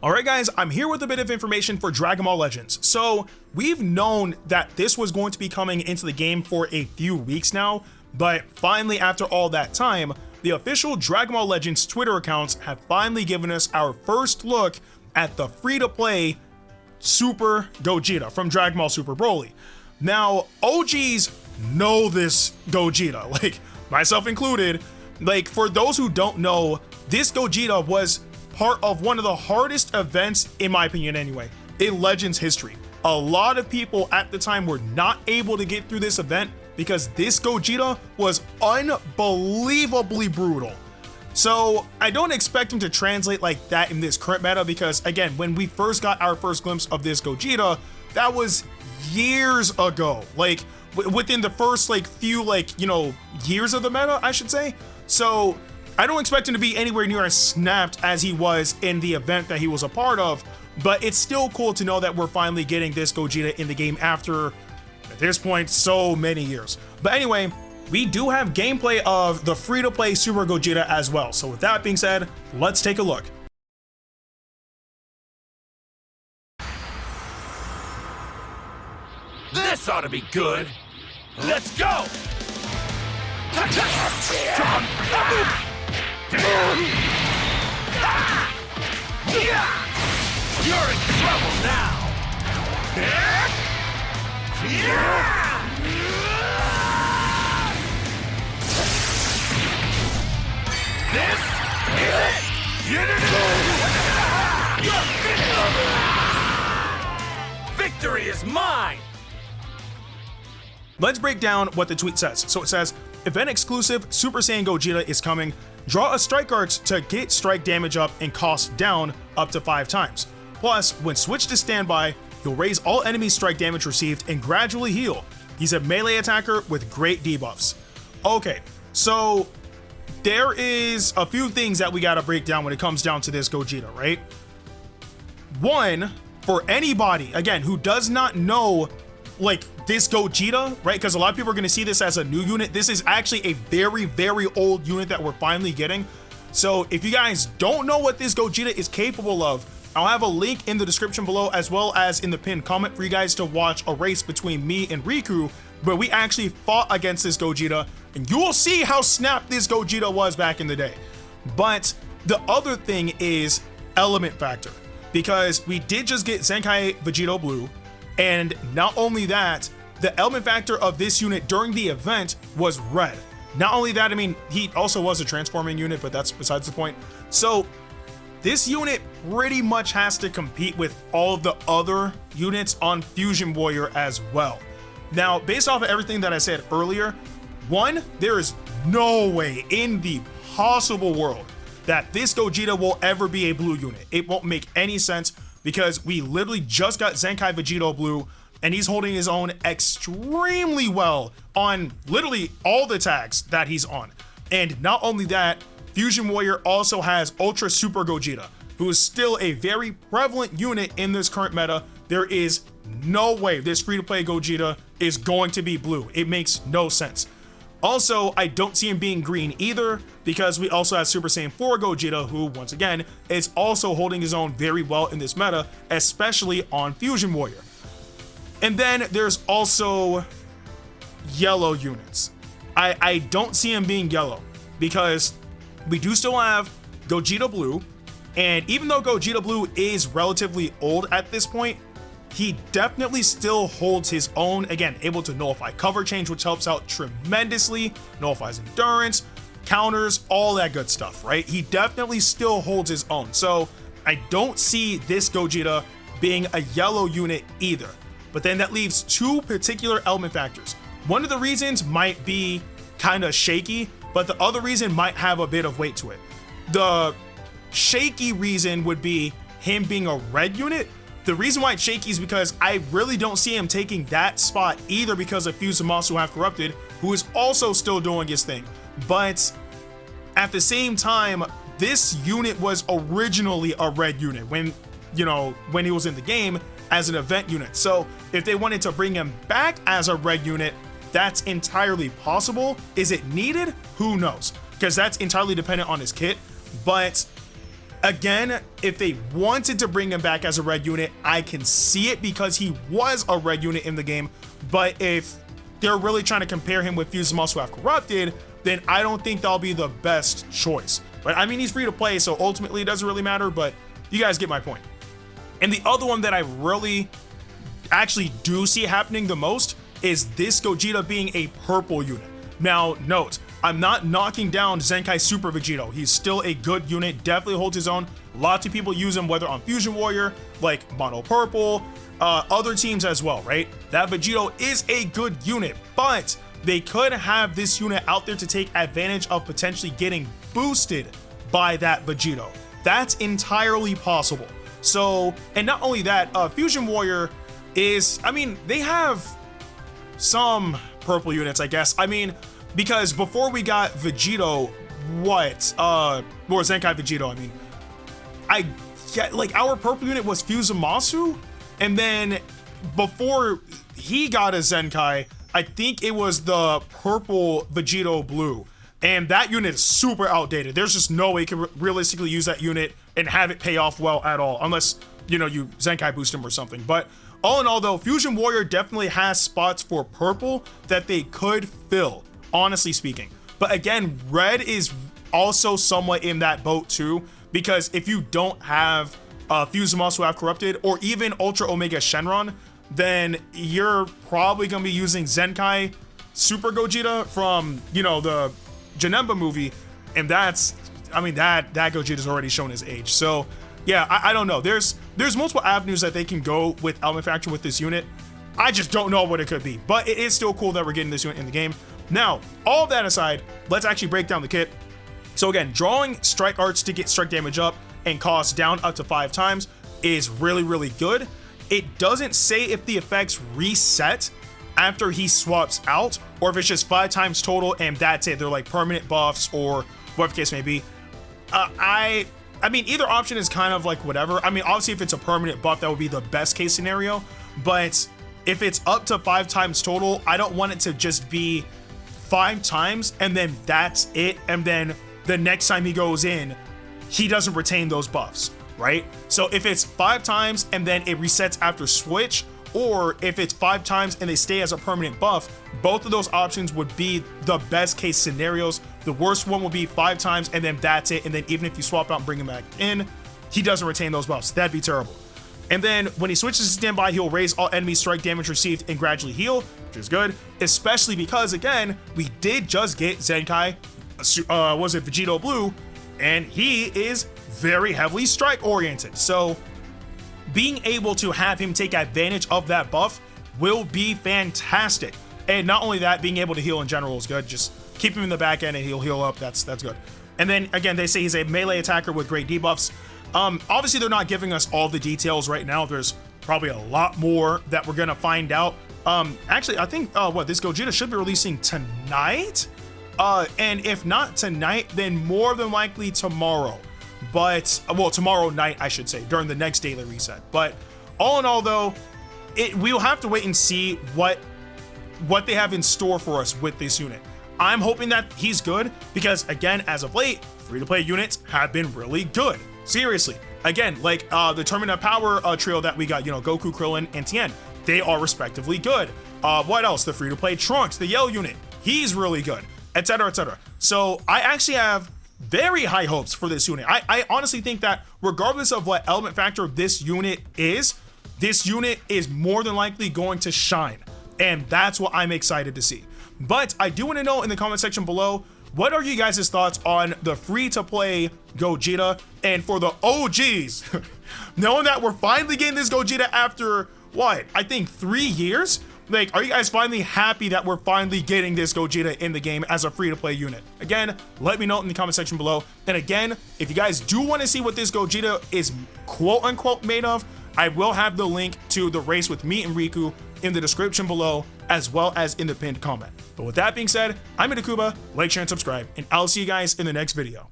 Alright guys, I'm here with a bit of information for Dragon Ball Legends. So, we've known that this was going to be coming into the game for a few weeks now, but finally after all that time, the official Dragon Ball Legends Twitter accounts have finally given us our first look at the free-to-play Super Gogeta from Dragon Ball Super Broly. Now, OGs know this Gogeta, like myself included. Like, for those who don't know, this Gogeta was part of one of the hardest events, in my opinion anyway, in Legends history. A lot of people at the time were not able to get through this event because this Gogeta was unbelievably brutal. So I don't expect him to translate like that in this current meta because, again, when we first got our first glimpse of this Gogeta, that was years ago, like within the first few years of the meta, I should say. So I don't expect him to be anywhere near as snapped as he was in the event that he was a part of, but it's still cool to know that we're finally getting this Gogeta in the game after, at this point, so many years. But anyway, we do have gameplay of the free-to-play Super Gogeta as well. So with that being said, let's take a look. This ought to be good. Let's go! You're in trouble now! This is it! Victory is mine! Let's break down what the tweet says. So it says, event exclusive Super Saiyan Gogeta is coming. Draw a strike art to get strike damage up and cost down up to 5 times. Plus, when switched to standby, he'll raise all enemies' strike damage received and gradually heal. He's a melee attacker with great debuffs. Okay, so there is a few things that we gotta break down when it comes down to this Gogeta, right? One, for anybody, again, who does not know this Gogeta, right? Because a lot of people are going to see this as a new unit. This is actually a very, very old unit that we're finally getting. So if you guys don't know what this Gogeta is capable of, I'll have a link in the description below as well as in the pinned comment for you guys to watch a race between me and Riku where we actually fought against this Gogeta, and you will see how snapped this Gogeta was back in the day. But the other thing is element factor, because we did just get Zenkai Vegito Blue. And not only that, the element factor of this unit during the event was red. Not only that, I mean, he also was a transforming unit, but that's besides the point. So this unit pretty much has to compete with all of the other units on Fusion Warrior as well. Now, based off of everything that I said earlier, one, there is no way in the possible world that this Gogeta will ever be a blue unit. It won't make any sense, because we literally just got Zenkai Vegito Blue, and he's holding his own extremely well on literally all the tags that he's on. And not only that, Fusion Warrior also has Ultra Super Gogeta, who is still a very prevalent unit in this current meta. There is no way this free-to-play Gogeta is going to be blue. It makes no sense. Also, I don't see him being green either, because we also have Super Saiyan 4 Gogeta, who, once again, is also holding his own very well in this meta, especially on Fusion Warrior. And then there's also yellow units. I don't see him being yellow, because we do still have Gogeta Blue, and even though Gogeta Blue is relatively old at this point, he definitely still holds his own. Again, able to nullify cover change, which helps out tremendously, nullifies endurance, counters, all that good stuff, right? He definitely still holds his own. So I don't see this Gogeta being a yellow unit either. But then that leaves two particular element factors. One of the reasons might be kind of shaky, but the other reason might have a bit of weight to it. The shaky reason would be him being a red unit. The reason why it's shaky is because I really don't see him taking that spot either, because of Fusamasu Half Corrupted, who is also still doing his thing. But at the same time, this unit was originally a red unit when he was in the game as an event unit. So if they wanted to bring him back as a red unit, that's entirely possible. Is it needed? Who knows? Because that's entirely dependent on his kit. But Again, if they wanted to bring him back as a red unit, I can see it because he was a red unit in the game. But if they're really trying to compare him with Fuse Muscle have corrupted, then I don't think that'll be the best choice. But I mean, he's free to play, so ultimately it doesn't really matter, but you guys get my point. And the other one that I really actually do see happening the most is this Gogeta being a purple unit. Now, note, I'm not knocking down Zenkai Super Vegito. He's still a good unit, definitely holds his own. Lots of people use him, whether on Fusion Warrior, like Mono Purple, other teams as well, right? That Vegito is a good unit, but they could have this unit out there to take advantage of potentially getting boosted by that Vegito. That's entirely possible. So, and not only that, Fusion Warrior is, I mean, they have some purple units, I guess. I mean, because before we got Vegito, or Zenkai Vegito, I mean, like our purple unit was Fusamasu, and then before he got a Zenkai, I think it was the purple Vegito Blue, and that unit is super outdated. There's just no way you can realistically use that unit and have it pay off well at all, unless, you know, you Zenkai boost him or something. But all in all though, Fusion Warrior definitely has spots for purple that they could fill, honestly speaking. But again, red is also somewhat in that boat too, because if you don't have Fusamos who have corrupted, or even Ultra Omega Shenron, then you're probably gonna be using Zenkai Super Gogeta from, you know, the Janemba movie, and that's, I mean, that Gogeta's already shown his age. So yeah, I don't know. There's multiple avenues that they can go with Element Factor with this unit. I just don't know what it could be, but it is still cool that we're getting this unit in the game. Now, all of that aside, let's actually break down the kit. So again, drawing strike arts to get strike damage up and cost down up to 5 times is really, really good. It doesn't say if the effects reset after he swaps out, or if it's just 5 times total and that's it. They're like permanent buffs or whatever the case may be. I mean, either option is kind of like whatever. I mean, obviously if it's a permanent buff, that would be the best case scenario, but if it's up to 5 times total, I don't want it to just be 5 times and then that's it, and then the next time he goes in, he doesn't retain those buffs, right? So if it's 5 times and then it resets after switch, or if it's 5 times and they stay as a permanent buff, both of those options would be the best case scenarios. The worst one would be 5 times and then that's it, and then even if you swap out and bring him back in, he doesn't retain those buffs. That'd be terrible. And then when he switches to standby, he'll raise all enemy strike damage received and gradually heal, which is good, especially because again, we did just get Zenkai, was it Vegito Blue, and he is very heavily strike oriented. So being able to have him take advantage of that buff will be fantastic. And not only that, being able to heal in general is good. Just keep him in the back end and he'll heal up. That's good. And then again, they say he's a melee attacker with great debuffs. Obviously they're not giving us all the details right now. There's probably a lot more that we're gonna find out. Actually, I think this Gogeta should be releasing tonight. And if not tonight, then more than likely tomorrow. But well, tomorrow night, I should say, during the next daily reset. But all in all though, we'll have to wait and see what they have in store for us with this unit. I'm hoping that he's good because again, as of late, free-to-play units have been really good. Seriously. Again, like the Tournament of Power trio that we got, you know, Goku, Krillin, and Tien, they are respectively good. What else? The free-to-play Trunks, the Yell unit, he's really good, etc., etc. So I actually have very high hopes for this unit. I honestly think that regardless of what element factor this unit is more than likely going to shine. And that's what I'm excited to see. But I do want to know in the comment section below, what are you guys' thoughts on the free-to-play Gogeta? And for the OGs, knowing that we're finally getting this Gogeta after, what, I think 3 years? Like, are you guys finally happy that we're finally getting this Gogeta in the game as a free-to-play unit? Again, let me know in the comment section below. And again, if you guys do want to see what this Gogeta is quote-unquote made of, I will have the link to the race with me and Riku in the description below, as well as in the pinned comment. But with that being said, I'm Ndukauba, like, share, and subscribe, and I'll see you guys in the next video.